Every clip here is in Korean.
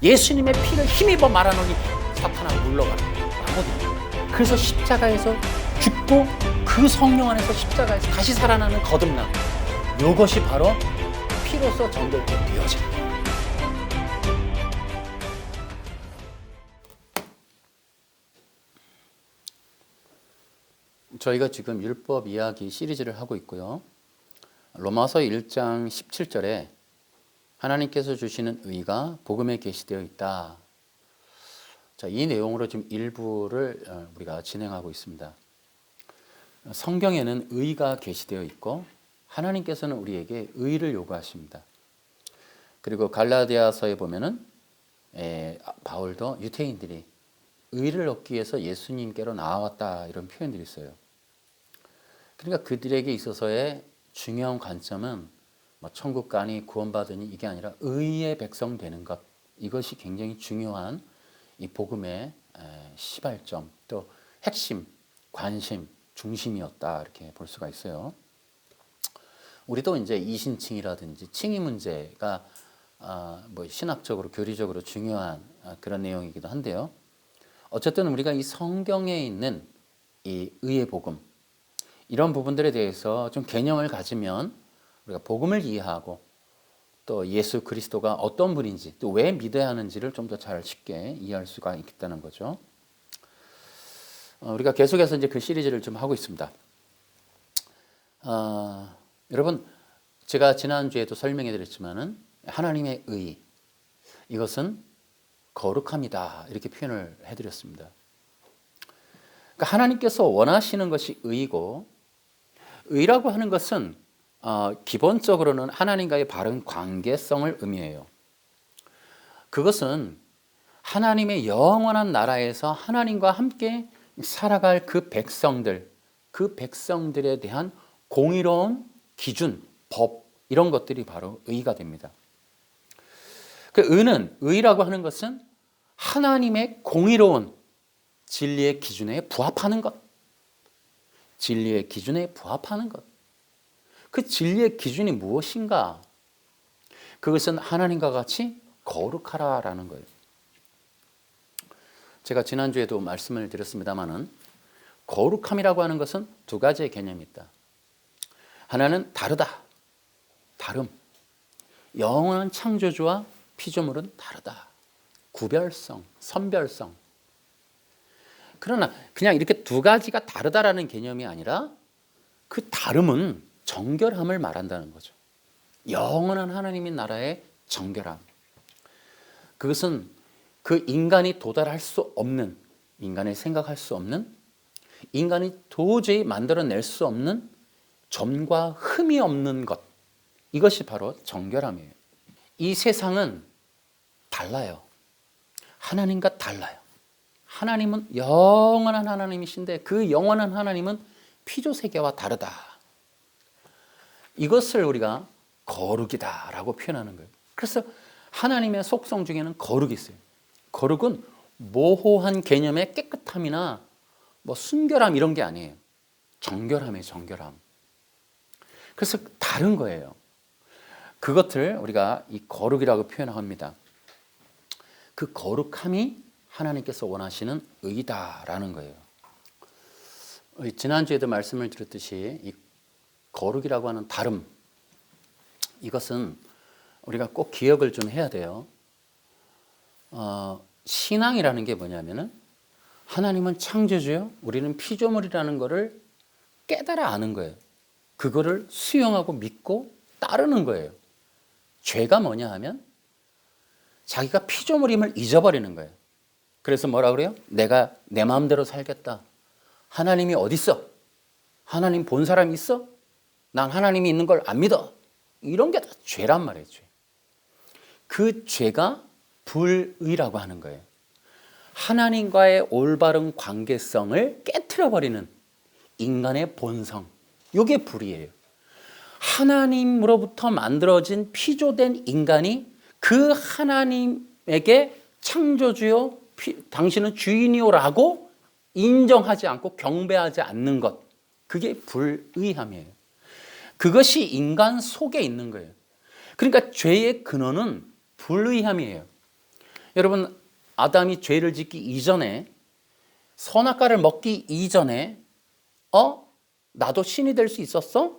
예수님의 피를 힘입어 말하노니 사탄아 물러가라. 라거든요. 그래서 십자가에서 죽고 그 성령 안에서 십자가에서 다시 살아나는 거듭남. 이것이 바로 피로써 정결케 되어지는 거예요. 저희가 지금 율법 이야기 시리즈를 하고 있고요. 로마서 1장 17절에 하나님께서 주시는 의가 복음에 계시되어 있다. 자, 이 내용으로 지금 일부를 우리가 진행하고 있습니다. 성경에는 의가 계시되어 있고 하나님께서는 우리에게 의를 요구하십니다. 그리고 갈라디아서에 보면은 바울도 유대인들이 의를 얻기 위해서 예수님께로 나아왔다 이런 표현들이 있어요. 그러니까 그들에게 있어서의 중요한 관점은 뭐 천국 가니 구원받으니 이게 아니라 의의 백성 되는 것, 이것이 굉장히 중요한 이 복음의 시발점, 또 핵심, 관심, 중심이었다 이렇게 볼 수가 있어요. 우리도 이제 이신칭이라든지 칭의 문제가 뭐 신학적으로 교리적으로 중요한 그런 내용이기도 한데요. 어쨌든 우리가 이 성경에 있는 이 의의 복음, 이런 부분들에 대해서 좀 개념을 가지면 우리가 복음을 이해하고 또 예수 그리스도가 어떤 분인지 또 왜 믿어야 하는지를 좀 더 잘 쉽게 이해할 수가 있다는 거죠. 우리가 계속해서 이제 그 시리즈를 좀 하고 있습니다. 여러분, 제가 지난주에도 설명해 드렸지만은 하나님의 의, 이것은 거룩함이다 이렇게 표현을 해드렸습니다. 그러니까 하나님께서 원하시는 것이 의이고, 의라고 하는 것은 기본적으로는 하나님과의 바른 관계성을 의미해요. 그것은 하나님의 영원한 나라에서 하나님과 함께 살아갈 그 백성들에 대한 공의로운 기준, 법, 이런 것들이 바로 의가 됩니다. 그 의라고 하는 것은 하나님의 공의로운 진리의 기준에 부합하는 것. 진리의 기준에 부합하는 것. 그 진리의 기준이 무엇인가? 그것은 하나님과 같이 거룩하라라는 거예요. 제가 지난주에도 말씀을 드렸습니다마는 거룩함이라고 하는 것은 두 가지의 개념이 있다. 하나는 다르다. 다름. 영원한 창조주와 피조물은 다르다. 구별성, 선별성. 그러나 그냥 이렇게 두 가지가 다르다라는 개념이 아니라 그 다름은 정결함을 말한다는 거죠. 영원한 하나님의 나라의 정결함. 그것은 그 인간이 도달할 수 없는, 인간이 생각할 수 없는, 인간이 도저히 만들어낼 수 없는 점과 흠이 없는 것. 이것이 바로 정결함이에요. 이 세상은 달라요. 하나님과 달라요. 하나님은 영원한 하나님이신데 그 영원한 하나님은 피조세계와 다르다. 이것을 우리가 거룩이다라고 표현하는 거예요. 그래서 하나님의 속성 중에는 거룩이 있어요. 거룩은 모호한 개념의 깨끗함이나 뭐 순결함 이런 게 아니에요. 정결함이에요, 정결함. 그래서 다른 거예요. 그것을 우리가 이 거룩이라고 표현합니다. 그 거룩함이 하나님께서 원하시는 의다라는 거예요. 지난주에도 말씀을 드렸듯이 이 거룩이라고 하는 다름, 이것은 우리가 꼭 기억을 좀 해야 돼요. 신앙이라는 게 뭐냐면은 하나님은 창조주요, 우리는 피조물이라는 것을 깨달아 아는 거예요. 그거를 수용하고 믿고 따르는 거예요. 죄가 뭐냐 하면 자기가 피조물임을 잊어버리는 거예요. 그래서 뭐라 그래요? 내가 내 마음대로 살겠다. 하나님이 어디 있어? 하나님 본 사람이 있어? 난 하나님이 있는 걸 안 믿어. 이런 게 다 죄란 말이에요. 죄. 그 죄가 불의라고 하는 거예요. 하나님과의 올바른 관계성을 깨트려버리는 인간의 본성. 이게 불의예요. 하나님으로부터 만들어진 피조된 인간이 그 하나님에게 창조주요, 당신은 주인이요라고 인정하지 않고 경배하지 않는 것, 그게 불의함이에요. 그것이 인간 속에 있는 거예요. 그러니까 죄의 근원은 불의함이에요. 여러분, 아담이 죄를 짓기 이전에, 선악과를 먹기 이전에 나도 신이 될 수 있었어?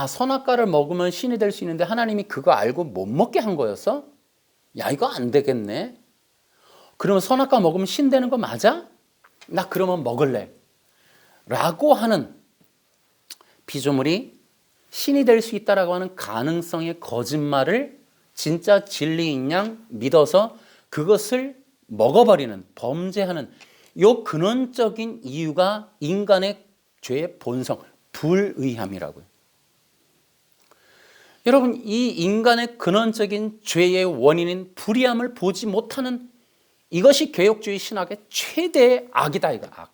선악과를 먹으면 신이 될 수 있는데 하나님이 그거 알고 못 먹게 한 거였어? 야, 이거 안 되겠네. 그러면 선악과 먹으면 신 되는 거 맞아? 나 그러면 먹을래. 라고 하는 피조물이 신이 될 수 있다라고 하는 가능성의 거짓말을 진짜 진리인 양 믿어서 그것을 먹어버리는, 범죄하는 요 근원적인 이유가 인간의 죄의 본성, 불의함이라고요. 여러분, 이 인간의 근원적인 죄의 원인인 불의함을 보지 못하는 이것이 개혁주의 신학의 최대의 악이다, 이거 악.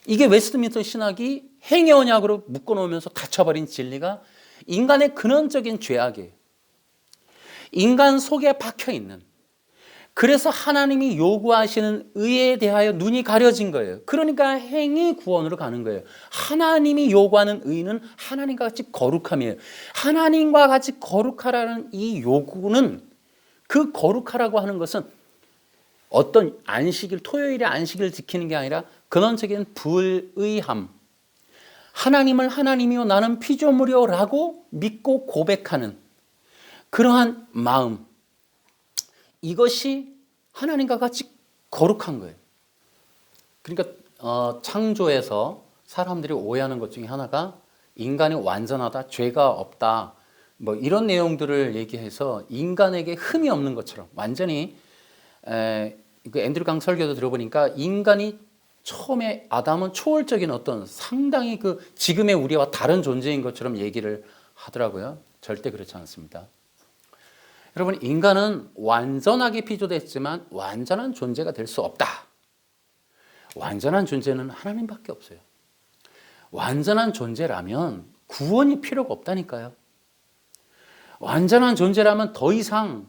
이게 웨스트민스터 신학이 행여언약으로 묶어놓으면서 닫혀버린 진리가 인간의 근원적인 죄악이에요. 인간 속에 박혀있는, 그래서 하나님이 요구하시는 의에 대하여 눈이 가려진 거예요. 그러니까 행위 구원으로 가는 거예요. 하나님이 요구하는 의는 하나님과 같이 거룩함이에요. 하나님과 같이 거룩하라는 이 요구는, 그 거룩하라고 하는 것은 어떤 안식일, 토요일에 안식일을 지키는 게 아니라 근원적인 불의함, 하나님을 하나님이요 나는 피조물이요 라고 믿고 고백하는 그러한 마음, 이것이 하나님과 같이 거룩한 거예요. 그러니까 창조에서 사람들이 오해하는 것 중에 하나가 인간이 완전하다, 죄가 없다, 뭐 이런 내용들을 얘기해서 인간에게 흠이 없는 것처럼 완전히 그 앤드류 강 설교도 들어보니까 인간이 처음에 아담은 초월적인 어떤 상당히 그 지금의 우리와 다른 존재인 것처럼 얘기를 하더라고요. 절대 그렇지 않습니다. 여러분, 인간은 완전하게 피조됐지만 완전한 존재가 될 수 없다. 완전한 존재는 하나님밖에 없어요. 완전한 존재라면 구원이 필요가 없다니까요. 완전한 존재라면 더 이상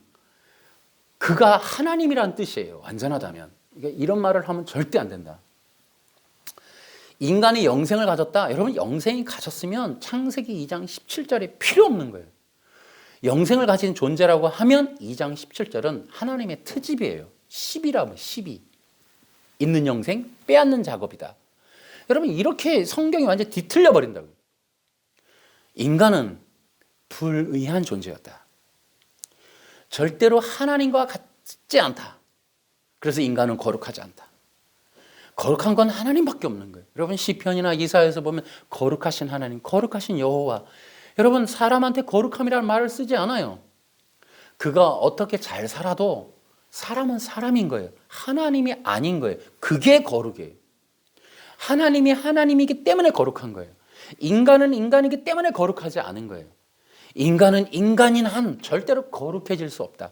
그가 하나님이란 뜻이에요. 완전하다면. 그러니까 이런 말을 하면 절대 안 된다. 인간이 영생을 가졌다. 여러분, 영생이 가졌으면 창세기 2장 17절에 필요 없는 거예요. 영생을 가진 존재라고 하면 2장 17절은 하나님의 트집이에요. 10이라면 10이. 있는 영생, 빼앗는 작업이다. 여러분, 이렇게 성경이 완전히 뒤틀려 버린다고요. 인간은 불의한 존재였다. 절대로 하나님과 같지 않다. 그래서 인간은 거룩하지 않다. 거룩한 건 하나님밖에 없는 거예요. 여러분, 시편이나 이사야에서 보면 거룩하신 하나님, 거룩하신 여호와. 여러분, 사람한테 거룩함이라는 말을 쓰지 않아요. 그가 어떻게 잘 살아도 사람은 사람인 거예요. 하나님이 아닌 거예요. 그게 거룩이에요. 하나님이 하나님이기 때문에 거룩한 거예요. 인간은 인간이기 때문에 거룩하지 않은 거예요. 인간은 인간인 한 절대로 거룩해질 수 없다.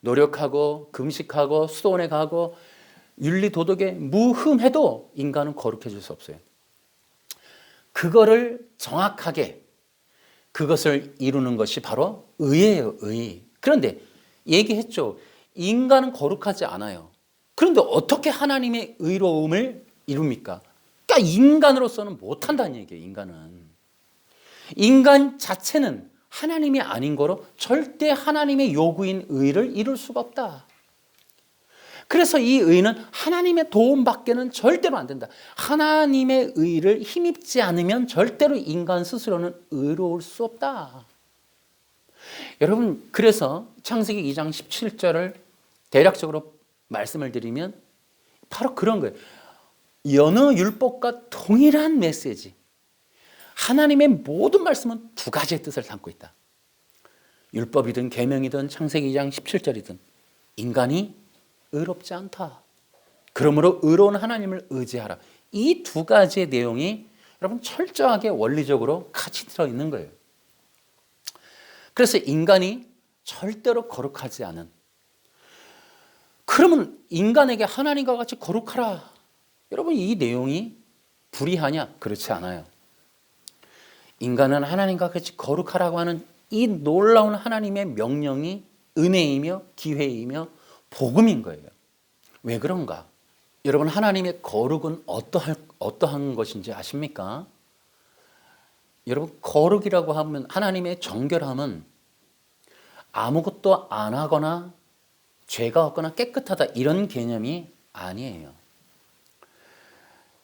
노력하고 금식하고 수도원에 가고 윤리 도덕에 무흠해도 인간은 거룩해질 수 없어요. 그거를 정확하게 그것을 이루는 것이 바로 의예요, 의. 그런데 얘기했죠. 인간은 거룩하지 않아요. 그런데 어떻게 하나님의 의로움을 이룹니까? 그러니까 인간으로서는 못한다는 얘기예요, 인간은. 인간 자체는 하나님이 아닌 거로 절대 하나님의 요구인 의를 이룰 수가 없다. 그래서 이 의는 하나님의 도움밖에는 절대로 안 된다. 하나님의 의를 힘입지 않으면 절대로 인간 스스로는 의로울 수 없다. 여러분, 그래서 창세기 2장 17절을 대략적으로 말씀을 드리면 바로 그런 거예요. 여느 율법과 동일한 메시지. 하나님의 모든 말씀은 두 가지의 뜻을 담고 있다. 율법이든 계명이든 창세기 2장 17절이든 인간이 의롭지 않다. 그러므로 의로운 하나님을 의지하라. 이 두 가지의 내용이 여러분 철저하게 원리적으로 같이 들어있는 거예요. 그래서 인간이 절대로 거룩하지 않은, 그러면 인간에게 하나님과 같이 거룩하라. 여러분, 이 내용이 불의하냐? 그렇지 않아요. 인간은 하나님과 같이 거룩하라고 하는 이 놀라운 하나님의 명령이 은혜이며 기회이며 복음인 거예요. 왜 그런가? 여러분, 하나님의 거룩은 어떠한 것인지 아십니까? 여러분, 거룩이라고 하면 하나님의 정결함은 아무것도 안 하거나 죄가 없거나 깨끗하다 이런 개념이 아니에요.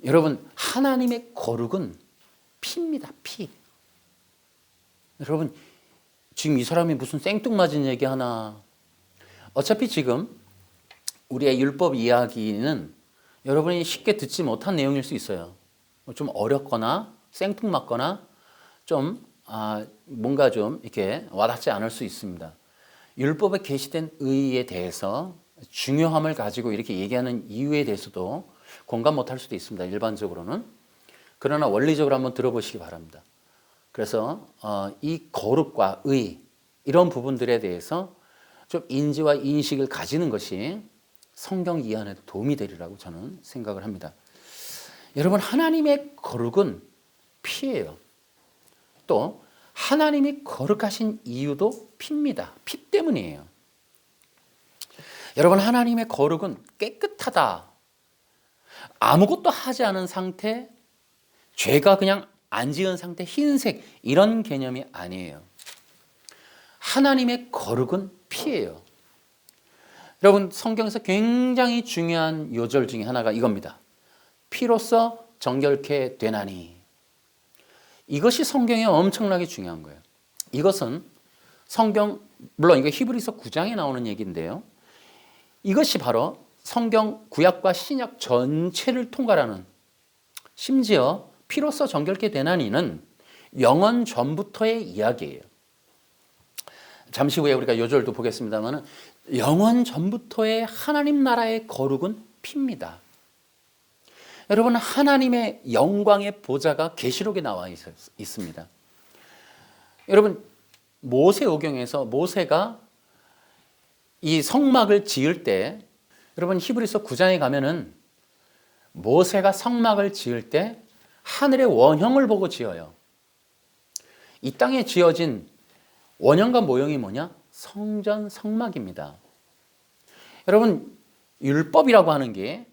여러분, 하나님의 거룩은 피입니다. 피. 여러분, 지금 이 사람이 무슨 생뚱맞은 얘기 하나. 어차피 지금 우리의 율법 이야기는 여러분이 쉽게 듣지 못한 내용일 수 있어요. 좀 어렵거나 생뚱맞거나 좀 뭔가 좀 이렇게 와닿지 않을 수 있습니다. 율법에 계시된 의에 대해서 중요함을 가지고 이렇게 얘기하는 이유에 대해서도 공감 못할 수도 있습니다. 일반적으로는. 그러나 원리적으로 한번 들어보시기 바랍니다. 그래서 이 거룩과 의 이런 부분들에 대해서 좀 인지와 인식을 가지는 것이 성경 이해하는 데 도움이 되리라고 저는 생각을 합니다. 여러분, 하나님의 거룩은 피예요. 또 하나님이 거룩하신 이유도 피입니다. 피 때문이에요. 여러분, 하나님의 거룩은 깨끗하다. 아무것도 하지 않은 상태, 죄가 그냥 안 지은 상태, 흰색 이런 개념이 아니에요. 하나님의 거룩은 피예요. 여러분, 성경에서 굉장히 중요한 요절 중에 하나가 이겁니다. 피로써 정결케 되나니. 이것이 성경에 엄청나게 중요한 거예요. 이것은 성경, 물론 이거 히브리서 9장에 나오는 얘기인데요. 이것이 바로 성경 구약과 신약 전체를 통괄하는, 심지어 피로써 정결케 되나니는 영원 전부터의 이야기예요. 잠시 후에 우리가 요절도 보겠습니다만 영원 전부터의 하나님 나라의 거룩은 피입니다. 여러분, 하나님의 영광의 보좌가 계시록에 나와 있습니다. 여러분, 모세오경에서 모세가 이 성막을 지을 때, 여러분 히브리서 9장에 가면은 모세가 성막을 지을 때 하늘의 원형을 보고 지어요. 이 땅에 지어진 원형과 모형이 뭐냐? 성전, 성막입니다. 여러분, 율법이라고 하는 게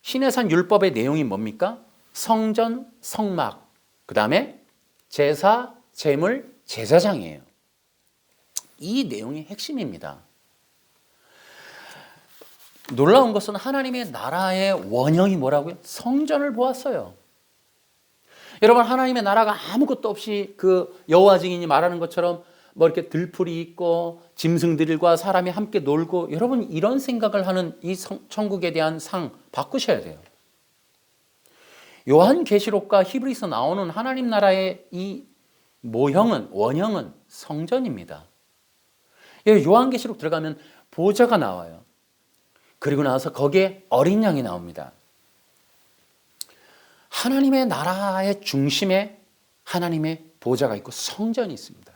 시내산 율법의 내용이 뭡니까? 성전, 성막, 그 다음에 제사, 제물, 제사장이에요. 이 내용이 핵심입니다. 놀라운 것은 하나님의 나라의 원형이 뭐라고요? 성전을 보았어요. 여러분, 하나님의 나라가 아무것도 없이 그 여호와 증인이 말하는 것처럼 뭐 이렇게 들풀이 있고 짐승들과 사람이 함께 놀고, 여러분 이런 생각을 하는 이 천국에 대한 상 바꾸셔야 돼요. 요한계시록과 히브리서 나오는 하나님 나라의 이 모형은, 원형은 성전입니다. 요한계시록 들어가면 보좌가 나와요. 그리고 나서 거기에 어린 양이 나옵니다. 하나님의 나라의 중심에 하나님의 보좌가 있고 성전이 있습니다.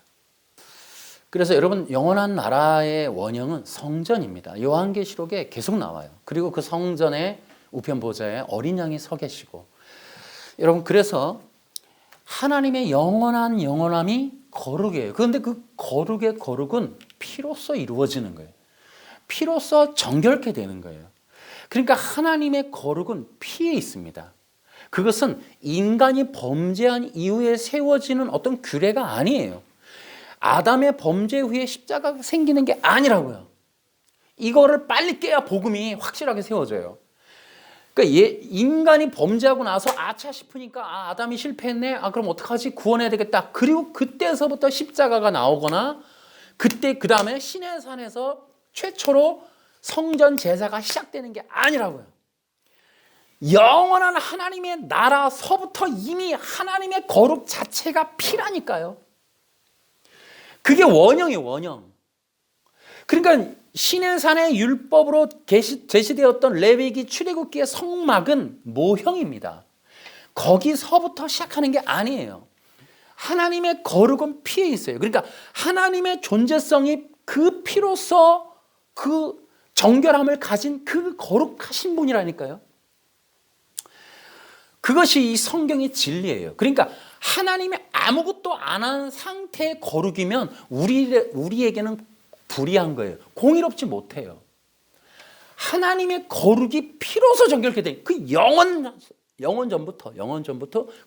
그래서 여러분, 영원한 나라의 원형은 성전입니다. 요한계시록에 계속 나와요. 그리고 그 성전의 우편 보좌에 어린 양이 서 계시고, 여러분, 그래서 하나님의 영원한 영원함이 거룩이에요. 그런데 그 거룩의 거룩은 피로써 이루어지는 거예요. 피로써 정결케 되는 거예요. 그러니까 하나님의 거룩은 피에 있습니다. 그것은 인간이 범죄한 이후에 세워지는 어떤 규례가 아니에요. 아담의 범죄 후에 십자가가 생기는 게 아니라고요. 이거를 빨리 깨야 복음이 확실하게 세워져요. 그러니까 인간이 범죄하고 나서 아차 싶으니까 아담이 실패했네. 그럼 어떡하지? 구원해야 되겠다. 그리고 그때서부터 십자가가 나오거나, 그때 그 다음에 시내산에서 최초로 성전 제사가 시작되는 게 아니라고요. 영원한 하나님의 나라서부터 이미 하나님의 거룩 자체가 피라니까요. 그게 원형이에요, 원형. 그러니까 시내산의 율법으로 제시되었던 레위기 출애굽기의 성막은 모형입니다. 거기서부터 시작하는 게 아니에요. 하나님의 거룩은 피에 있어요. 그러니까 하나님의 존재성이 그 피로서 그 정결함을 가진 그 거룩하신 분이라니까요. 그것이 이 성경의 진리예요. 그러니까 하나님이 아무것도 안 한 상태의 거룩이면 우리에게는 불의한 거예요. 공의롭지 못해요. 하나님의 거룩이 피로서 정결케 된 그 영원 전부터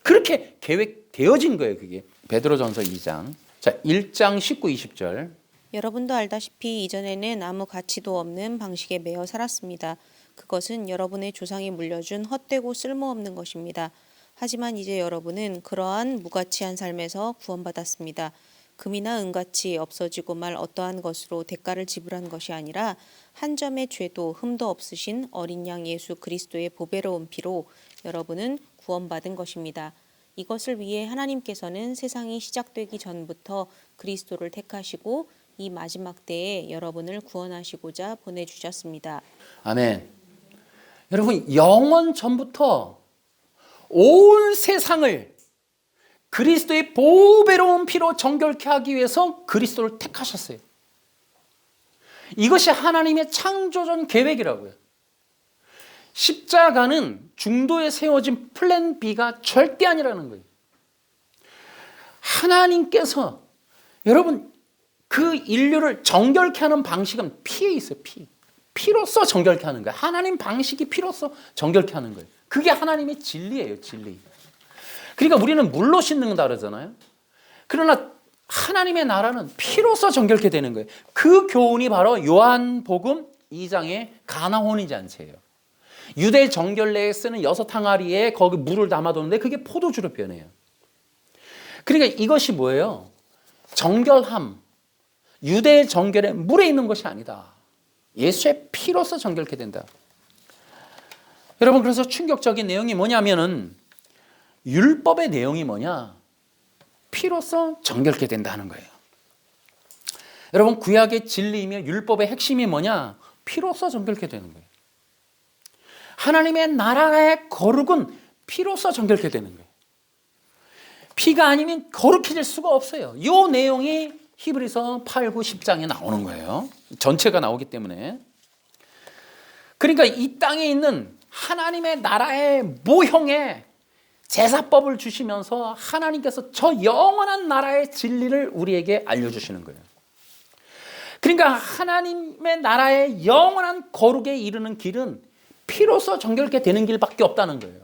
그렇게 계획되어진 거예요. 그게 베드로전서 2장. 자, 1장 19, 20절 여러분도 알다시피 이전에는 아무 가치도 없는 방식에 매여 살았습니다. 그것은 여러분의 조상이 물려준 헛되고 쓸모없는 것입니다. 하지만 이제 여러분은 그러한 무가치한 삶에서 구원받았습니다. 금이나 은같이 없어지고 말 어떠한 것으로 대가를 지불한 것이 아니라 한 점의 죄도 흠도 없으신 어린 양 예수 그리스도의 보배로운 피로 여러분은 구원받은 것입니다. 이것을 위해 하나님께서는 세상이 시작되기 전부터 그리스도를 택하시고 이 마지막 때에 여러분을 구원하시고자 보내주셨습니다. 아멘. 여러분, 영원 전부터 온 세상을 그리스도의 보배로운 피로 정결케 하기 위해서 그리스도를 택하셨어요. 이것이 하나님의 창조전 계획이라고요. 십자가는 중도에 세워진 플랜 B가 절대 아니라는 거예요. 하나님께서 여러분 그 인류를 정결케 하는 방식은 피에 있어요. 피로써 정결케 하는 거예요. 하나님 방식이 피로써 정결케 하는 거예요. 그게 하나님의 진리예요. 진리. 그러니까 우리는 물로 씻는다 그러잖아요. 그러나 하나님의 나라는 피로써 정결케 되는 거예요. 그 교훈이 바로 요한복음 2장의 가나 혼인잔치예요. 유대 정결례에 쓰는 6항아리에 거기 물을 담아뒀는데 그게 포도주로 변해요. 그러니까 이것이 뭐예요? 정결함. 유대 정결에 물에 있는 것이 아니다. 예수의 피로서 정결케 된다. 여러분, 그래서 충격적인 내용이 뭐냐면은 율법의 내용이 뭐냐? 피로서 정결케 된다는 거예요. 여러분, 구약의 진리이며 율법의 핵심이 뭐냐? 피로서 정결케 되는 거예요. 하나님의 나라의 거룩은 피로서 정결케 되는 거예요. 피가 아니면 거룩해질 수가 없어요. 이 내용이 히브리서 8, 9, 10장에 나오는 거예요. 전체가 나오기 때문에. 그러니까 이 땅에 있는 하나님의 나라의 모형의 제사법을 주시면서 하나님께서 저 영원한 나라의 진리를 우리에게 알려주시는 거예요. 그러니까 하나님의 나라의 영원한 거룩에 이르는 길은 피로서 정결케 되는 길밖에 없다는 거예요.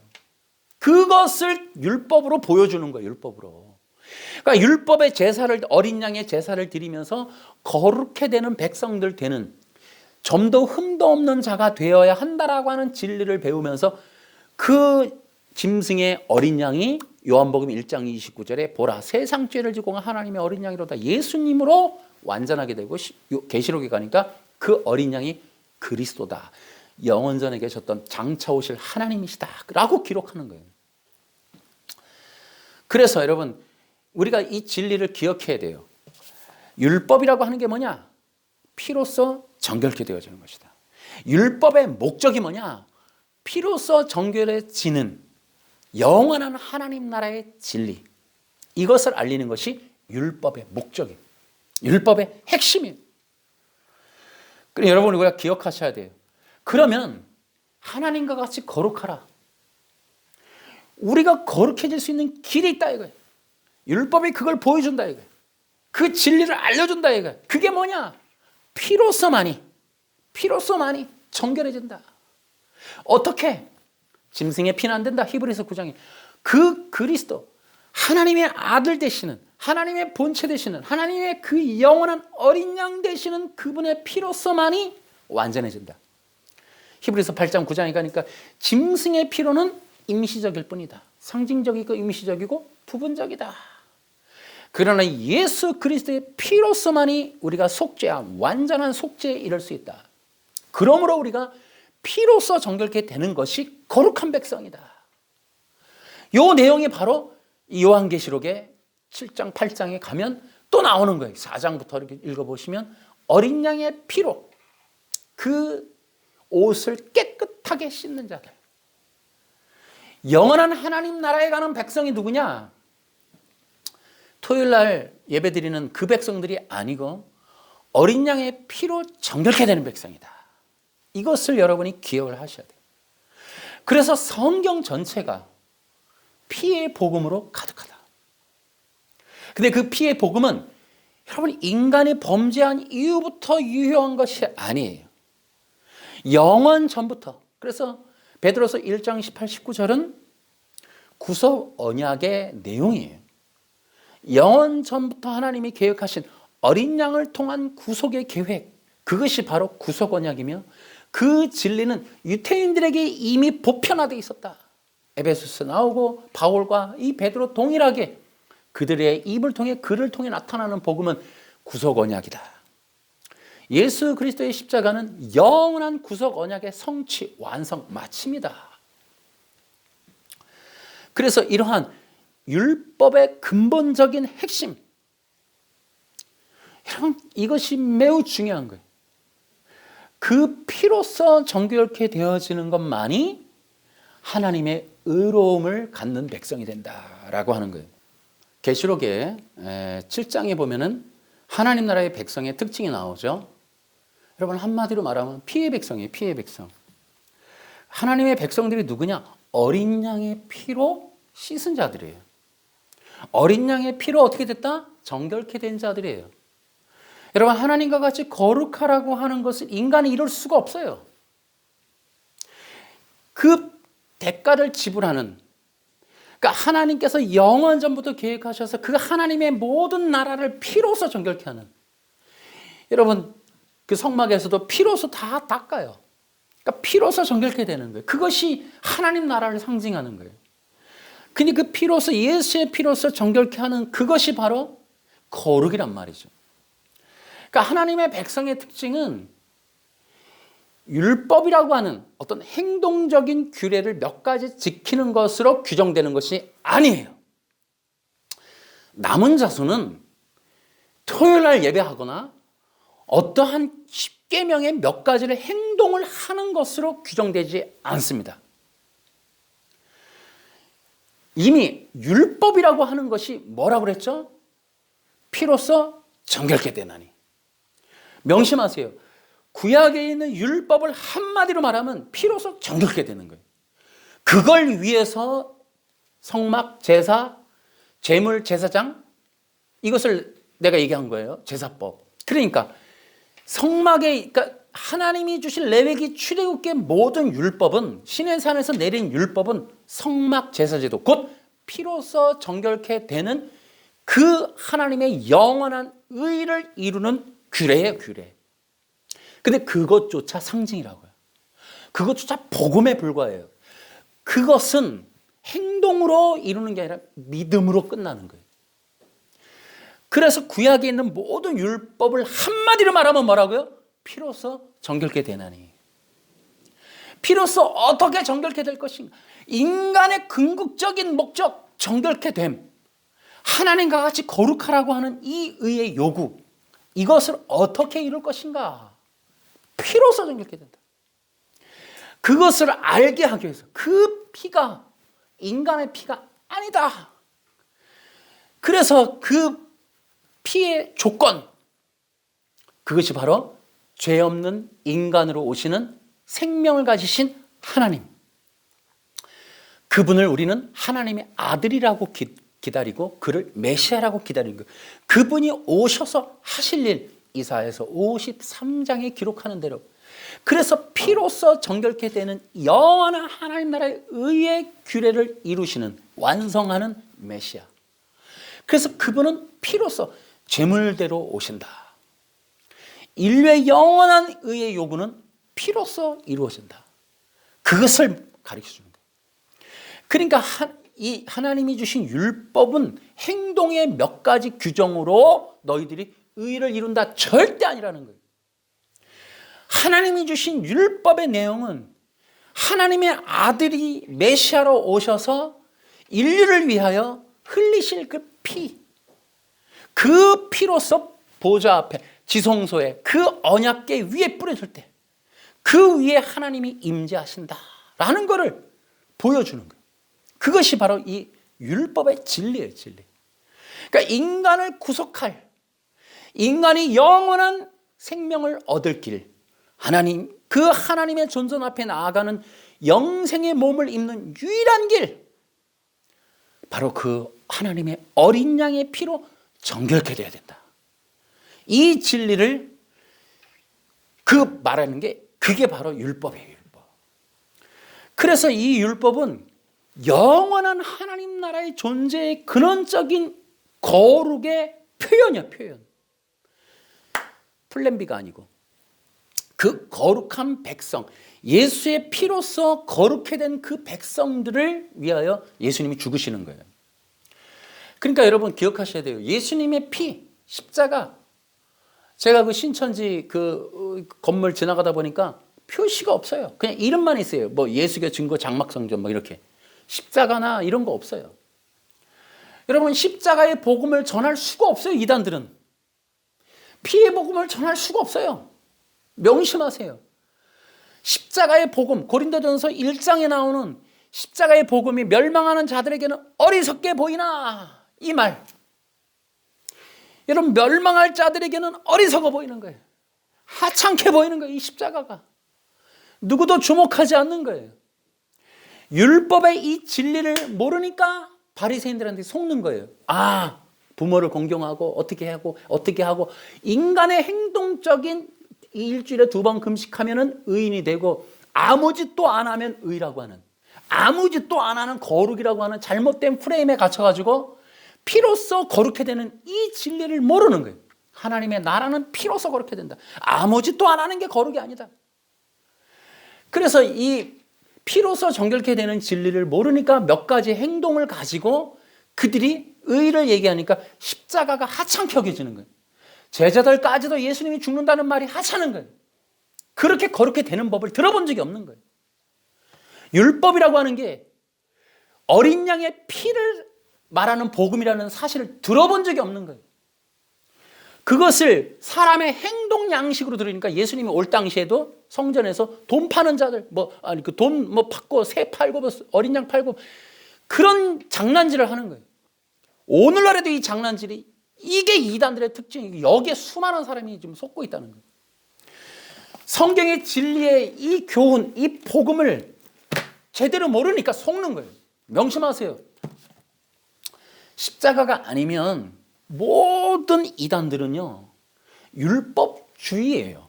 그것을 율법으로 보여주는 거예요. 율법으로. 그러니까 율법의 제사를, 어린 양의 제사를 드리면서 거룩해 되는 백성들 되는, 좀 더 흠도 없는 자가 되어야 한다라고 하는 진리를 배우면서 그 짐승의 어린 양이 요한복음 1장 29절에 보라 세상 죄를 지고 온 하나님의 어린 양이로다, 예수님으로 완전하게 되고, 계시록에 가니까 그 어린 양이 그리스도다, 영원전에 계셨던 장차 오실 하나님이시다 라고 기록하는 거예요. 그래서 여러분, 우리가 이 진리를 기억해야 돼요. 율법이라고 하는 게 뭐냐? 피로써 정결케 되어지는 것이다. 율법의 목적이 뭐냐? 피로써 정결해지는 영원한 하나님 나라의 진리, 이것을 알리는 것이 율법의 목적이에요. 율법의 핵심이에요. 그럼 여러분, 우리가 기억하셔야 돼요. 그러면 하나님과 같이 거룩하라. 우리가 거룩해질 수 있는 길이 있다 이거예요. 율법이 그걸 보여준다 이거예요. 그 진리를 알려준다 이거예요. 그게 뭐냐? 피로서만이 정결해진다. 어떻게? 짐승의 피는 안 된다. 히브리서 9장에 그 그리스도, 하나님의 아들 되시는, 하나님의 본체 되시는, 하나님의 그 영원한 어린 양 되시는 그분의 피로서만이 완전해진다. 히브리서 8장 9장에 가니까 짐승의 피로는 임시적일 뿐이다. 상징적이고 임시적이고 부분적이다. 그러나 예수 그리스도의 피로서만이 우리가 속죄함, 완전한 속죄에 이를 수 있다. 그러므로 우리가 피로서 정결케 되는 것이 거룩한 백성이다. 이 내용이 바로 요한계시록의 7장, 8장에 가면 또 나오는 거예요. 4장부터 이렇게 읽어보시면 어린 양의 피로 그 옷을 깨끗하게 씻는 자들. 영원한 하나님 나라에 가는 백성이 누구냐? 토요일 날 예배드리는 그 백성들이 아니고 어린 양의 피로 정결케 되는 백성이다. 이것을 여러분이 기억을 하셔야 돼요. 그래서 성경 전체가 피의 복음으로 가득하다. 근데 그 피의 복음은 여러분 인간이 범죄한 이후부터 유효한 것이 아니에요. 영원 전부터. 그래서 베드로서 1장 18, 19절은 구속 언약의 내용이에요. 영원 전부터 하나님이 계획하신 어린 양을 통한 구속의 계획, 그것이 바로 구속 언약이며 그 진리는 유대인들에게 이미 보편화되어 있었다. 에베소서 나오고 바울과 이 베드로 동일하게 그들의 입을 통해 그를 통해 나타나는 복음은 구속 언약이다. 예수 그리스도의 십자가는 영원한 구속 언약의 성취, 완성, 마침이다. 그래서 이러한 율법의 근본적인 핵심, 여러분 이것이 매우 중요한 거예요. 그 피로써 정결케 되어지는 것만이 하나님의 의로움을 갖는 백성이 된다라고 하는 거예요. 계시록의 7장에 보면은 하나님 나라의 백성의 특징이 나오죠. 여러분 한마디로 말하면 피의 백성이에요. 피의 백성. 하나님의 백성들이 누구냐? 어린 양의 피로 씻은 자들이에요. 어린 양의 피로 어떻게 됐다? 정결케 된 자들이에요. 여러분 하나님과 같이 거룩하라고 하는 것을 인간이 이룰 수가 없어요. 그 대가를 지불하는, 그러니까 하나님께서 영원 전부터 계획하셔서 그 하나님의 모든 나라를 피로서 정결케 하는, 여러분 그 성막에서도 피로서 다 닦아요. 그러니까 피로서 정결케 되는 거예요. 그것이 하나님 나라를 상징하는 거예요. 근데 그 피로서, 예수의 피로서 정결케 하는 그것이 바로 거룩이란 말이죠. 그러니까 하나님의 백성의 특징은 율법이라고 하는 어떤 행동적인 규례를 몇 가지 지키는 것으로 규정되는 것이 아니에요. 남은 자손은 토요일 날 예배하거나 어떠한 십계명의 몇 가지를 행동을 하는 것으로 규정되지 않습니다. 이미 율법이라고 하는 것이 뭐라고 그랬죠? 피로써 정결케 되나니. 명심하세요. 구약에 있는 율법을 한마디로 말하면 피로써 정결케 되는 거예요. 그걸 위해서 성막, 제사, 제물, 제사장, 이것을 내가 얘기한 거예요. 제사법. 그러니까 성막에, 그러니까 하나님이 주신 레위기 출애굽기의 모든 율법은, 시내산에서 내린 율법은 성막 제사제도, 곧 피로써 정결케 되는 그 하나님의 영원한 의를 이루는 규례예요, 규례. 근데 그것조차 상징이라고요. 그것조차 복음에 불과해요. 그것은 행동으로 이루는 게 아니라 믿음으로 끝나는 거예요. 그래서 구약에 있는 모든 율법을 한마디로 말하면 뭐라고요? 피로써 정결케 되나니. 피로써 어떻게 정결케 될 것인가? 인간의 궁극적인 목적, 정결케 됨. 하나님과 같이 거룩하라고 하는 이 의의 요구, 이것을 어떻게 이룰 것인가? 피로써 정결케 된다. 그것을 알게 하기 위해서 그 피가 인간의 피가 아니다. 그래서 그 피의 조건, 그것이 바로 죄 없는 인간으로 오시는 생명을 가지신 하나님. 그분을 우리는 하나님의 아들이라고 기다리고 그를 메시아라고 기다리는 거예요. 그분이 오셔서 하실 일, 이사야서 53장에 기록하는 대로, 그래서 피로써 정결케 되는 영원한 하나님 나라의 의의 규례를 이루시는, 완성하는 메시아. 그래서 그분은 피로써 제물대로 오신다. 인류의 영원한 의의 요구는 피로써 이루어진다. 그것을 가르쳐주는 거예요. 그러니까 이 하나님이 주신 율법은 행동의 몇 가지 규정으로 너희들이 의를 이룬다, 절대 아니라는 거예요. 하나님이 주신 율법의 내용은 하나님의 아들이 메시아로 오셔서 인류를 위하여 흘리실 그 피, 그 피로써 보좌 앞에, 지성소에, 그 언약궤 위에 뿌려질 때 그 위에 하나님이 임재하신다라는 것을 보여주는 거예요. 그것이 바로 이 율법의 진리예요, 진리. 그러니까 인간을 구속할, 인간이 영원한 생명을 얻을 길, 하나님, 그 하나님의 존전 앞에 나아가는 영생의 몸을 입는 유일한 길, 바로 그 하나님의 어린 양의 피로 정결케 되어야 된다. 이 진리를 그 말하는 게, 그게 바로 율법이에요, 율법. 그래서 이 율법은 영원한 하나님 나라의 존재의 근원적인 거룩의 표현이야, 표현. 플랜 B가 아니고 그 거룩한 백성, 예수의 피로써 거룩해 된 그 백성들을 위하여 예수님이 죽으시는 거예요. 그러니까 여러분 기억하셔야 돼요. 예수님의 피, 십자가. 제가 그 신천지 그 건물 지나가다 보니까 표시가 없어요. 그냥 이름만 있어요. 뭐 예수교 증거 장막성전 뭐 이렇게. 십자가나 이런 거 없어요. 여러분 십자가의 복음을 전할 수가 없어요. 이단들은. 피의 복음을 전할 수가 없어요. 명심하세요. 십자가의 복음, 고린도전서 1장에 나오는 십자가의 복음이 멸망하는 자들에게는 어리석게 보이나 이 말. 여러분 멸망할 자들에게는 어리석어 보이는 거예요. 하찮게 보이는 거예요. 이 십자가가. 누구도 주목하지 않는 거예요. 율법의 이 진리를 모르니까 바리새인들한테 속는 거예요. 아, 부모를 공경하고 어떻게 하고 인간의 행동적인 일주일에 2번 금식하면은 의인이 되고 아무 짓도 안 하면 의라고 하는, 아무 짓도 안 하는 거룩이라고 하는 잘못된 프레임에 갇혀가지고 피로써 거룩해 되는 이 진리를 모르는 거예요. 하나님의 나라는 피로써 거룩해 된다. 아무 짓도 안 하는 게 거룩이 아니다. 그래서 이 피로써 정결케 되는 진리를 모르니까 몇 가지 행동을 가지고 그들이 의를 얘기하니까 십자가가 하찮게 여겨지는 거예요. 제자들까지도 예수님이 죽는다는 말이 하찮은 거예요. 그렇게 거룩해 되는 법을 들어본 적이 없는 거예요. 율법이라고 하는 게 어린 양의 피를 말하는 복음이라는 사실을 들어본 적이 없는 거예요. 그것을 사람의 행동 양식으로 들으니까 예수님이 올 당시에도 성전에서 돈 파는 자들, 돈 받고 새 팔고 어린 양 팔고 그런 장난질을 하는 거예요. 오늘날에도 이 장난질이 이게 이단들의 특징이고 여기에 수많은 사람이 지금 속고 있다는 거예요. 성경의 진리의 이 교훈, 이 복음을 제대로 모르니까 속는 거예요. 명심하세요. 십자가가 아니면 모든 이단들은요, 율법주의예요.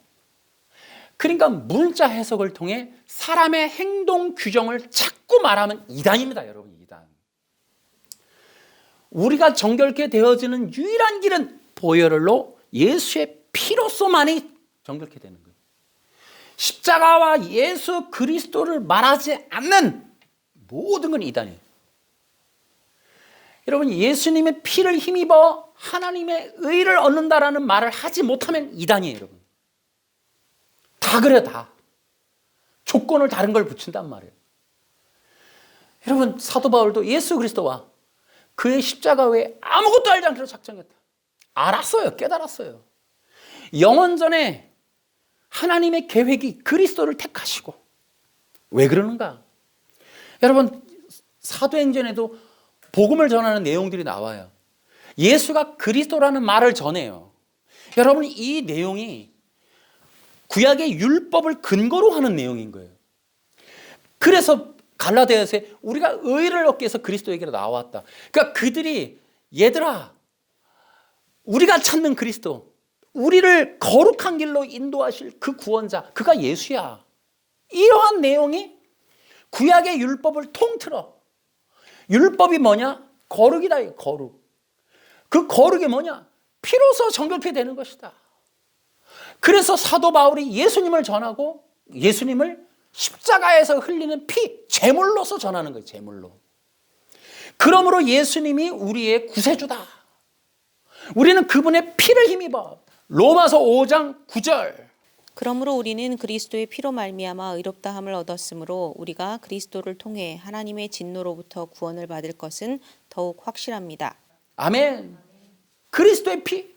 그러니까 문자 해석을 통해 사람의 행동 규정을 자꾸 말하면 이단입니다, 여러분. 이단. 우리가 정결케 되어지는 유일한 길은 보혈로 예수의 피로서만이 정결케 되는 거예요. 십자가와 예수 그리스도를 말하지 않는 모든 건 이단이에요. 여러분 예수님의 피를 힘입어 하나님의 의를 얻는다라는 말을 하지 못하면 이단이에요. 여러분. 다 그래요. 다. 조건을 다른 걸 붙인단 말이에요. 여러분 사도 바울도 예수 그리스도와 그의 십자가 외에 아무것도 알지 않기로 작정했다. 알았어요. 깨달았어요. 영원전에 하나님의 계획이 그리스도를 택하시고 왜 그러는가? 여러분 사도행전에도 복음을 전하는 내용들이 나와요. 예수가 그리스도라는 말을 전해요. 여러분 이 내용이 구약의 율법을 근거로 하는 내용인 거예요. 그래서 갈라디아서에 우리가 의를 얻기 위해서 그리스도에게로 나왔다. 그러니까 그들이 얘들아 우리가 찾는 그리스도, 우리를 거룩한 길로 인도하실 그 구원자, 그가 예수야. 이러한 내용이 구약의 율법을 통틀어. 율법이 뭐냐? 거룩이다. 거룩. 그 거룩이 뭐냐? 피로서 정결케 되는 것이다. 그래서 사도 바울이 예수님을 전하고 예수님을 십자가에서 흘리는 피, 제물로서 전하는 거예요. 제물로. 그러므로 예수님이 우리의 구세주다. 우리는 그분의 피를 힘입어. 로마서 5장 9절. 그러므로 우리는 그리스도의 피로 말미암아 의롭다함을 얻었으므로 우리가 그리스도를 통해 하나님의 진노로부터 구원을 받을 것은 더욱 확실합니다. 아멘. 그리스도의 피.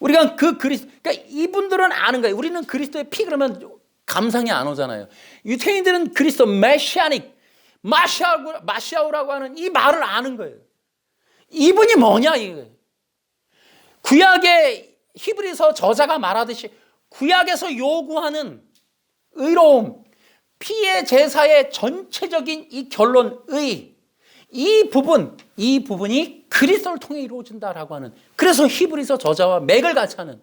우리가 그러니까 이분들은 아는 거예요. 우리는 그리스도의 피 그러면 감상이 안 오잖아요. 유태인들은 그리스도 메시아닉, 마시아우라고 하는 이 말을 아는 거예요. 이분이 뭐냐 이거예요. 구약의 히브리서 저자가 말하듯이 구약에서 요구하는 의로움, 피의 제사의 전체적인 이 결론, 이 부분이 그리스도를 통해 이루어진다라고 하는, 그래서 히브리서 저자와 맥을 같이 하는,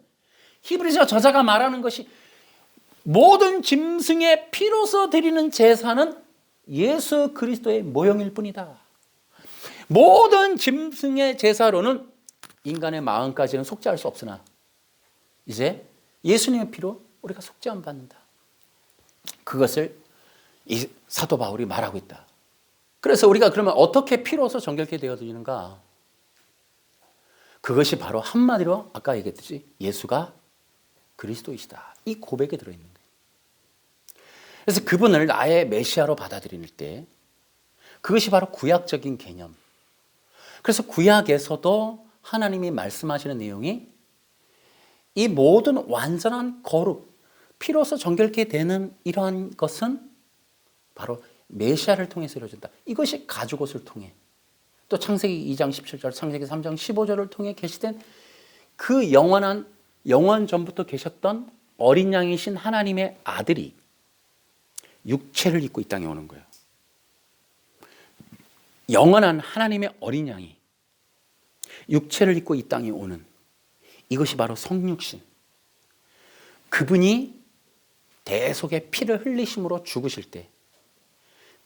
히브리서 저자가 말하는 것이 모든 짐승의 피로서 드리는 제사는 예수 그리스도의 모형일 뿐이다. 모든 짐승의 제사로는 인간의 마음까지는 속죄할 수 없으나 이제 예수님의 피로 우리가 속죄함 받는다. 그것을 이 사도 바울이 말하고 있다. 그래서 우리가 그러면 어떻게 피로서 정결케 되어지는가? 그것이 바로 한마디로 아까 얘기했듯이 예수가 그리스도이시다. 이 고백에 들어있는 거예요. 그래서 그분을 나의 메시아로 받아들일 때 그것이 바로 구약적인 개념. 그래서 구약에서도 하나님이 말씀하시는 내용이 이 모든 완전한 거룩, 피로서 정결케 되는 이러한 것은 바로 메시아를 통해서 이루어진다. 이것이 가죽옷을 통해 또 창세기 2장 17절, 창세기 3장 15절을 통해 계시된 그 영원한 영원 전부터 계셨던 어린 양이신 하나님의 아들이 육체를 입고 이 땅에 오는 거예요. 영원한 하나님의 어린 양이 육체를 입고 이 땅에 오는 이것이 바로 성육신. 그분이 대속의 피를 흘리심으로 죽으실 때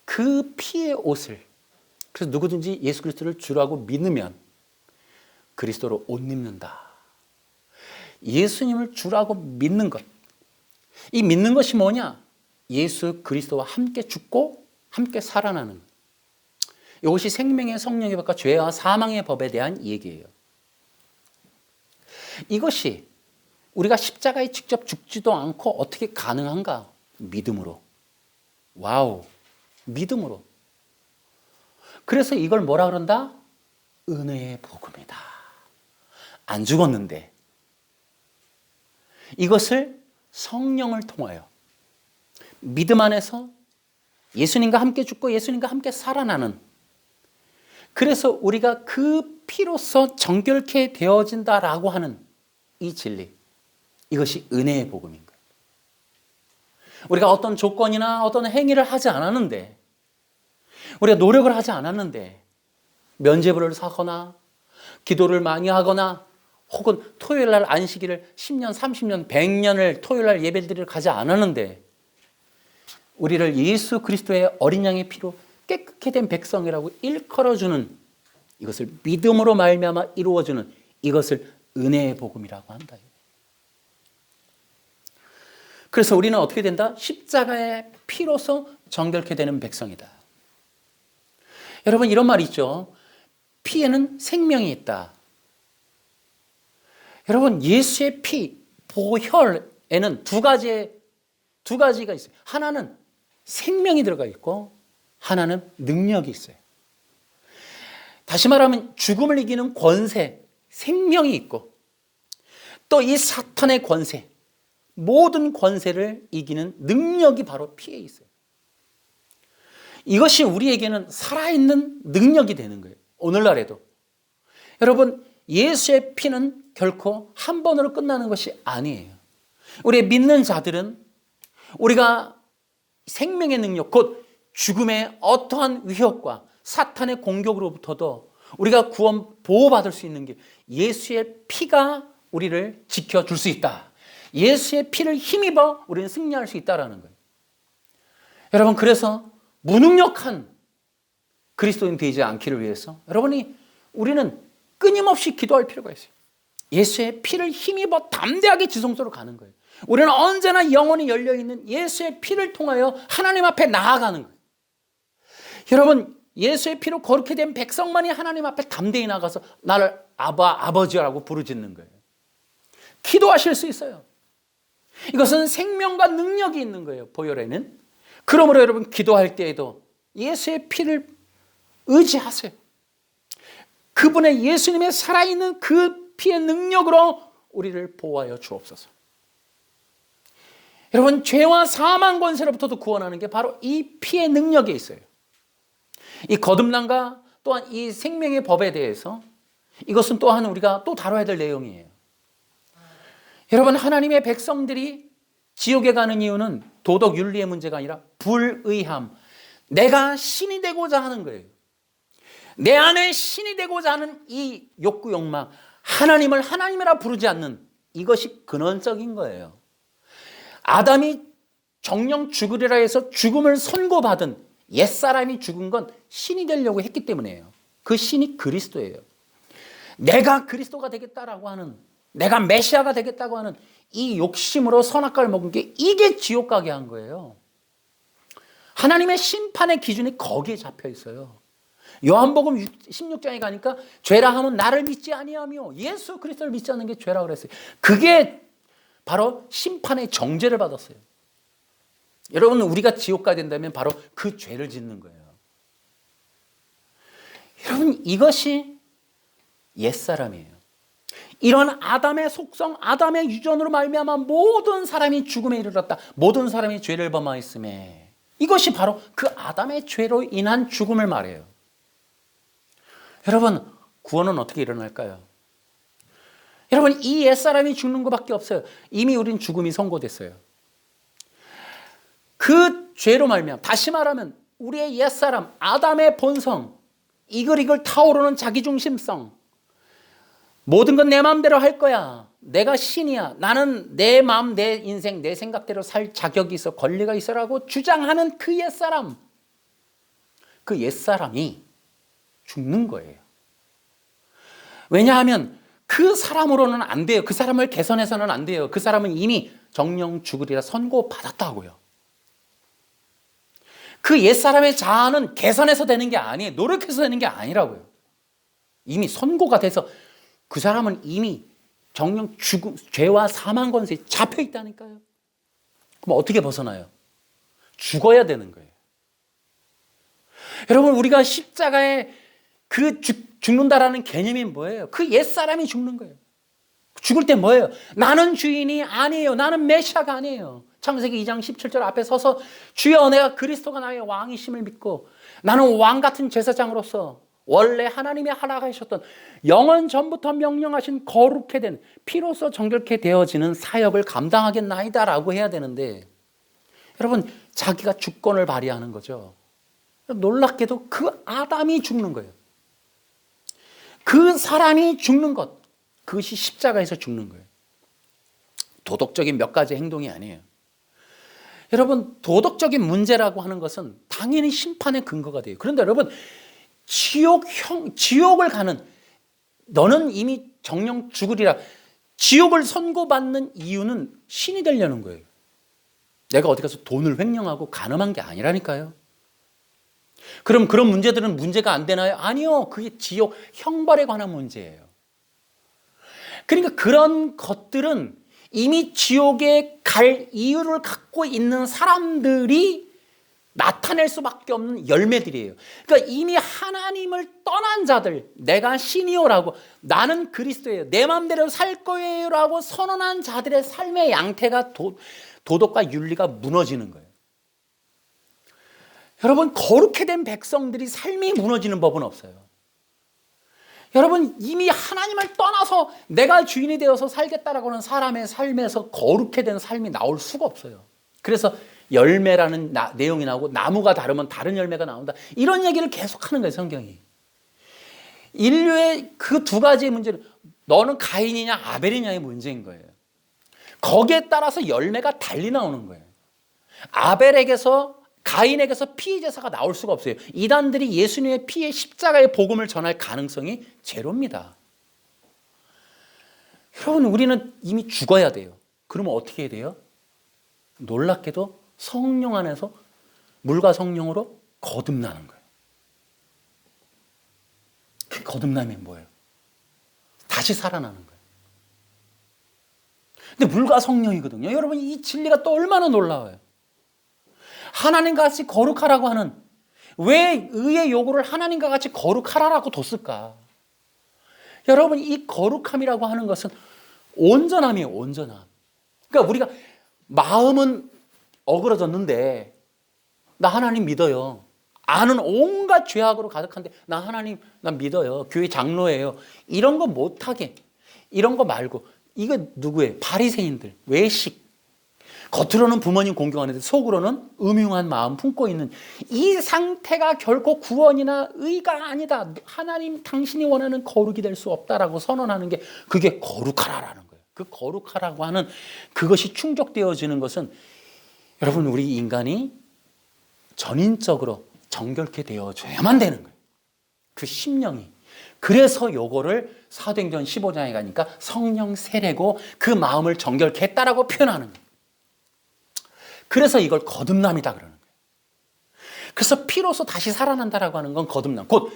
그 피의 옷을, 그래서 누구든지 예수 그리스도를 주라고 믿으면 그리스도로 옷 입는다. 예수님을 주라고 믿는 것. 이 믿는 것이 뭐냐? 예수 그리스도와 함께 죽고 함께 살아나는. 이것이 생명의 성령의 법과 죄와 사망의 법에 대한 얘기예요. 이것이 우리가 십자가에 직접 죽지도 않고 어떻게 가능한가? 믿음으로. 와우. 믿음으로. 그래서 이걸 뭐라 그런다? 은혜의 복음이다. 안 죽었는데 이것을 성령을 통하여 믿음 안에서 예수님과 함께 죽고 예수님과 함께 살아나는, 그래서 우리가 그 피로서 정결케 되어진다라고 하는 이 진리, 이것이 은혜의 복음인 거예요. 우리가 어떤 조건이나 어떤 행위를 하지 않았는데, 우리가 노력을 하지 않았는데, 면죄부를 사거나 기도를 많이 하거나 혹은 토요일날 안식일을 10년, 30년, 100년을 토요일날 예배드리러 가지 않았는데 우리를 예수 그리스도의 어린 양의 피로 깨끗게 된 백성이라고 일컬어주는, 이것을 믿음으로 말미암아 이루어주는 이것을 은혜의 복음이라고 한다. 그래서 우리는 어떻게 된다? 십자가의 피로서 정결케 되는 백성이다. 여러분, 이런 말이 있죠. 피에는 생명이 있다. 여러분, 예수의 피, 보혈에는 두 가지가 있어요. 하나는 생명이 들어가 있고 하나는 능력이 있어요. 다시 말하면 죽음을 이기는 권세, 생명이 있고 또 이 사탄의 권세, 모든 권세를 이기는 능력이 바로 피에 있어요. 이것이 우리에게는 살아있는 능력이 되는 거예요. 오늘날에도. 여러분, 예수의 피는 결코 한 번으로 끝나는 것이 아니에요. 우리 믿는 자들은 우리가 생명의 능력, 곧 죽음의 어떠한 위협과 사탄의 공격으로부터도 우리가 구원, 보호받을 수 있는 게 예수의 피가 우리를 지켜줄 수 있다. 예수의 피를 힘입어 우리는 승리할 수 있다는 거예요. 여러분, 그래서 무능력한 그리스도인 되지 않기를 위해서 우리는 끊임없이 기도할 필요가 있어요. 예수의 피를 힘입어 담대하게 지성소로 가는 거예요. 우리는 언제나 영혼이 열려있는 예수의 피를 통하여 하나님 앞에 나아가는 거예요. 여러분, 예수의 피로 거룩히 된 백성만이 하나님 앞에 담대히 나가서 나를 아버지라고 부르짖는 거예요. 기도하실 수 있어요. 이것은 생명과 능력이 있는 거예요. 보혈에는. 그러므로 여러분, 기도할 때에도 예수의 피를 의지하세요. 그분의 예수님의 살아있는 그 피의 능력으로 우리를 보호하여 주옵소서. 여러분, 죄와 사망 권세로부터도 구원하는 게 바로 이 피의 능력에 있어요. 이 거듭남과 또한 이 생명의 법에 대해서 이것은 또한 우리가 또 다뤄야 될 내용이에요. 여러분, 하나님의 백성들이 지옥에 가는 이유는 도덕 윤리의 문제가 아니라 불의함. 내가 신이 되고자 하는 거예요. 내 안에 신이 되고자 하는 이 욕구, 욕망, 하나님을 하나님이라 부르지 않는 이것이 근원적인 거예요. 아담이 정령 죽으리라 해서 죽음을 선고받은 옛사람이 죽은 건 신이 되려고 했기 때문이에요. 그 신이 그리스도예요. 내가 그리스도가 되겠다라고 하는 내가 메시아가 되겠다고 하는 이 욕심으로 선악과를 먹은 게 이게 지옥 가게 한 거예요. 하나님의 심판의 기준이 거기에 잡혀 있어요. 요한복음 16장에 가니까 죄라 하면 나를 믿지 아니하며 예수 그리스도를 믿지 않는 게 죄라 그랬어요. 그게 바로 심판의 정죄를 받았어요. 여러분, 우리가 지옥 가야 된다면 바로 그 죄를 짓는 거예요. 여러분, 이것이 옛사람이에요. 이런 아담의 속성, 아담의 유전으로 말미암아 모든 사람이 죽음에 이르렀다. 모든 사람이 죄를 범하였음에, 이것이 바로 그 아담의 죄로 인한 죽음을 말해요. 여러분, 구원은 어떻게 일어날까요? 여러분, 이 옛사람이 죽는 것밖에 없어요. 이미 우린 죽음이 선고됐어요. 그 죄로 말미암아, 다시 말하면 우리의 옛사람 아담의 본성, 이글이글 타오르는 자기중심성, 모든 건 내 마음대로 할 거야, 내가 신이야, 나는 내 마음, 내 인생, 내 생각대로 살 자격이 있어, 권리가 있어라고 주장하는 그 옛사람, 그 옛사람이 죽는 거예요. 왜냐하면 그 사람으로는 안 돼요. 그 사람을 개선해서는 안 돼요. 그 사람은 이미 정령 죽으리라 선고받았다고요. 그 옛사람의 자아는 개선해서 되는 게 아니에요. 노력해서 되는 게 아니라고요. 이미 선고가 돼서 그 사람은 이미 정령 죽음, 죄와 사망 권세에 잡혀 있다니까요. 그럼 어떻게 벗어나요? 죽어야 되는 거예요. 여러분, 우리가 십자가에 그 죽는다라는 개념이 뭐예요? 그 옛사람이 죽는 거예요. 죽을 때 뭐예요? 나는 주인이 아니에요. 나는 메시아가 아니에요. 창세기 2장 17절 앞에 서서 주여, 내가 그리스도가 나의 왕이심을 믿고 나는 왕 같은 제사장으로서 원래 하나님이 하라고 하셨던 영원 전부터 명령하신 거룩해 된 피로써 정결케 되어지는 사역을 감당하겠나이다 라고 해야 되는데, 여러분, 자기가 주권을 발휘하는 거죠. 놀랍게도 그 아담이 죽는 거예요. 그 사람이 죽는 것, 그것이 십자가에서 죽는 거예요. 도덕적인 몇 가지 행동이 아니에요. 여러분, 도덕적인 문제라고 하는 것은 당연히 심판의 근거가 돼요. 그런데 여러분, 지옥을 가는, 너는 이미 정령 죽으리라, 지옥을 선고받는 이유는 신이 되려는 거예요. 내가 어디 가서 돈을 횡령하고 간음한 게 아니라니까요. 그럼 그런 문제들은 문제가 안 되나요? 아니요. 그게 지옥 형벌에 관한 문제예요. 그러니까 그런 것들은 이미 지옥에 갈 이유를 갖고 있는 사람들이 나타낼 수밖에 없는 열매들이에요. 그러니까 이미 하나님을 떠난 자들, 내가 신이요라고, 나는 그리스도예요, 내 마음대로 살 거예요라고 선언한 자들의 삶의 양태가 도덕과 윤리가 무너지는 거예요. 여러분, 거룩해 된 백성들이 삶이 무너지는 법은 없어요. 여러분, 이미 하나님을 떠나서 내가 주인이 되어서 살겠다라고 하는 사람의 삶에서 거룩해 된 삶이 나올 수가 없어요. 그래서 열매라는 내용이 나오고, 나무가 다르면 다른 열매가 나온다, 이런 얘기를 계속하는 거예요, 성경이. 인류의 그 두 가지의 문제는 너는 가인이냐 아벨이냐의 문제인 거예요. 거기에 따라서 열매가 달리 나오는 거예요. 가인에게서 피의 제사가 나올 수가 없어요. 이단들이 예수님의 피의 십자가의 복음을 전할 가능성이 제로입니다. 여러분, 우리는 이미 죽어야 돼요. 그러면 어떻게 해야 돼요? 놀랍게도 성령 안에서 물과 성령으로 거듭나는 거예요. 그 거듭남이 뭐예요? 다시 살아나는 거예요. 근데 물과 성령이거든요. 여러분, 이 진리가 또 얼마나 놀라워요. 하나님과 같이 거룩하라고 하는, 왜 의의 요구를 하나님과 같이 거룩하라라고 뒀을까? 여러분, 이 거룩함이라고 하는 것은 온전함이에요, 온전함. 그러니까 우리가 마음은 어그러졌는데 나 하나님 믿어요, 아는 온갖 죄악으로 가득한데 나 하나님, 나 믿어요, 교회 장로예요, 이런 거 못하게, 이런 거 말고, 이거 누구예요? 바리새인들, 외식, 겉으로는 부모님 공경하는데 속으로는 음흉한 마음 품고 있는 이 상태가 결코 구원이나 의가 아니다. 하나님, 당신이 원하는 거룩이 될 수 없다라고 선언하는 게, 그게 거룩하라라는 거예요. 그 거룩하라고 하는 그것이 충족되어지는 것은, 여러분, 우리 인간이 전인적으로 정결케 되어져야만 되는 거예요. 그 심령이, 그래서 요거를 사도행전 15장에 가니까 성령 세례고 그 마음을 정결케 했다라고 표현하는 거예요. 그래서 이걸 거듭남이다 그러는 거예요. 그래서 피로써 다시 살아난다라고 하는 건 거듭남. 곧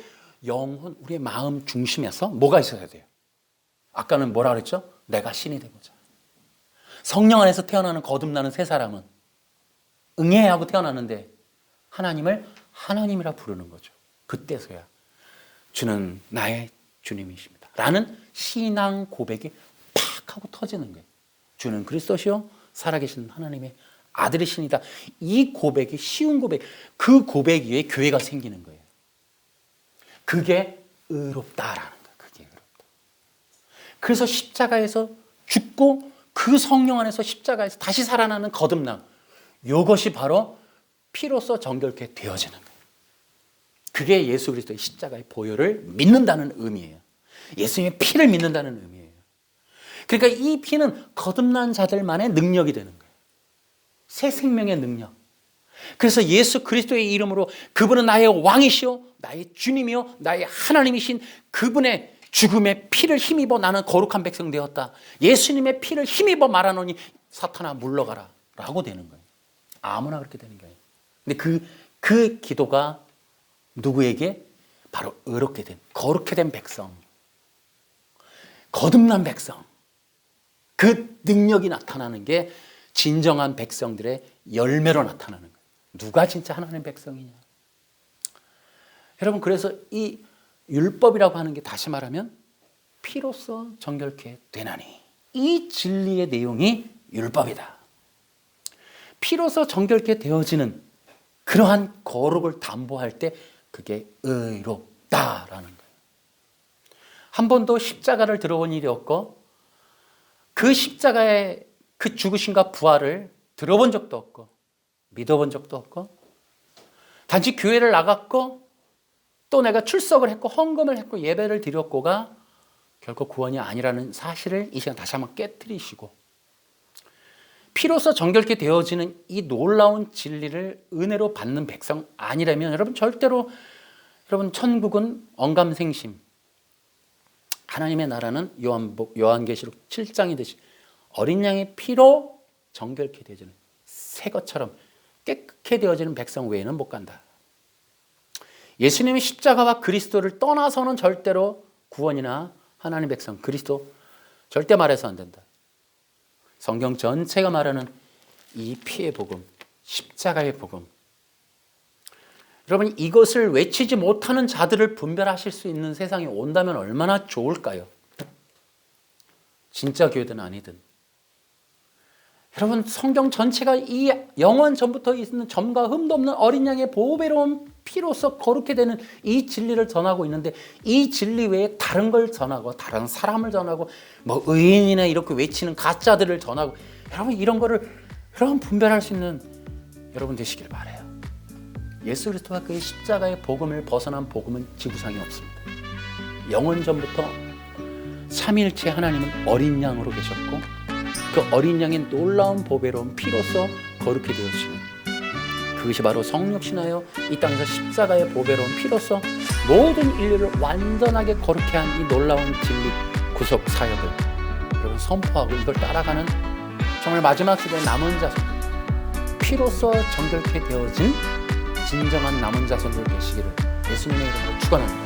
영혼, 우리의 마음 중심에서 뭐가 있어야 돼요? 아까는 뭐라 그랬죠? 내가 신이 되고자. 성령 안에서 태어나는 거듭나는 새 사람은 응해야 하고 태어나는데 하나님을 하나님이라 부르는 거죠. 그때서야 주는 나의 주님이십니다 라는 신앙 고백이 팍 하고 터지는 거예요. 주는 그리스도시요 살아계신 하나님의 아들이시니다. 이 고백이 쉬운 고백, 그 고백 위에 교회가 생기는 거예요. 그게 의롭다라는 거예요. 그게 의롭다. 그래서 십자가에서 죽고 그 성령 안에서 십자가에서 다시 살아나는 거듭남, 이것이 바로 피로써 정결케 되어지는 거예요. 그게 예수 그리스도의 십자가의 보혈을 믿는다는 의미예요. 예수님의 피를 믿는다는 의미예요. 그러니까 이 피는 거듭난 자들만의 능력이 되는 거예요. 새 생명의 능력. 그래서 예수 그리스도의 이름으로 그분은 나의 왕이시오, 나의 주님이요, 나의 하나님이신 그분의 죽음의 피를 힘입어 나는 거룩한 백성 되었다. 예수님의 피를 힘입어 말하노니 사탄아 물러가라 라고 되는 거예요. 아무나 그렇게 되는 거예요. 근데 그 기도가 누구에게? 바로 의롭게 된, 거룩해 된 백성, 거듭난 백성. 그 능력이 나타나는 게 진정한 백성들의 열매로 나타나는 거예요. 누가 진짜 하나님의 백성이냐? 여러분, 그래서 이 율법이라고 하는 게 다시 말하면 피로써 정결케 되나니, 이 진리의 내용이 율법이다. 피로써 정결케 되어지는 그러한 거룩을 담보할 때 그게 의롭다라는 거예요. 한 번도 십자가를 들어본 일이 없고 그 십자가의 그 죽으심과 부활을 들어본 적도 없고 믿어본 적도 없고 단지 교회를 나갔고 또 내가 출석을 했고 헌금을 했고 예배를 드렸고가 결코 구원이 아니라는 사실을 이 시간 다시 한번 깨트리시고 피로써 정결케 되어지는 이 놀라운 진리를 은혜로 받는 백성 아니라면 여러분 절대로 여러분 천국은 언감생심, 하나님의 나라는 요한계시록 7장이듯이 어린 양의 피로 정결케 되어지는 새 것처럼 깨끗게 되어지는 백성 외에는 못 간다. 예수님의 십자가와 그리스도를 떠나서는 절대로 구원이나 하나님 백성, 그리스도 절대 말해서 안 된다. 성경 전체가 말하는 이 피의 복음, 십자가의 복음. 여러분, 이것을 외치지 못하는 자들을 분별하실 수 있는 세상이 온다면 얼마나 좋을까요? 진짜 교회든 아니든. 여러분, 성경 전체가 이 영원 전부터 있는 점과 흠도 없는 어린 양의 보배로운 피로써 거룩게 되는 이 진리를 전하고 있는데 이 진리 외에 다른 걸 전하고 다른 사람을 전하고 뭐 의인이나 이렇게 외치는 가짜들을 전하고 여러분 이런 거를 여러분 분별할 수 있는 여러분 되시길 바라요. 예수 그리스도와 그의 십자가의 복음을 벗어난 복음은 지구상에 없습니다. 영원 전부터 삼위일체 하나님은 어린 양으로 계셨고 그 어린 양의 놀라운 보배로운 피로써 거룩게 되어지는 그것이 바로 성육신하여 이 땅에서 십자가의 보배로운 피로써 모든 인류를 완전하게 거룩해 한 이 놀라운 진리 구속 사역을 여러분 선포하고 이걸 따라가는 정말 마지막 시대의 남은 자손, 피로써 정결케 되어진 진정한 남은 자손들 되시기를 예수님의 이름으로 축원합니다.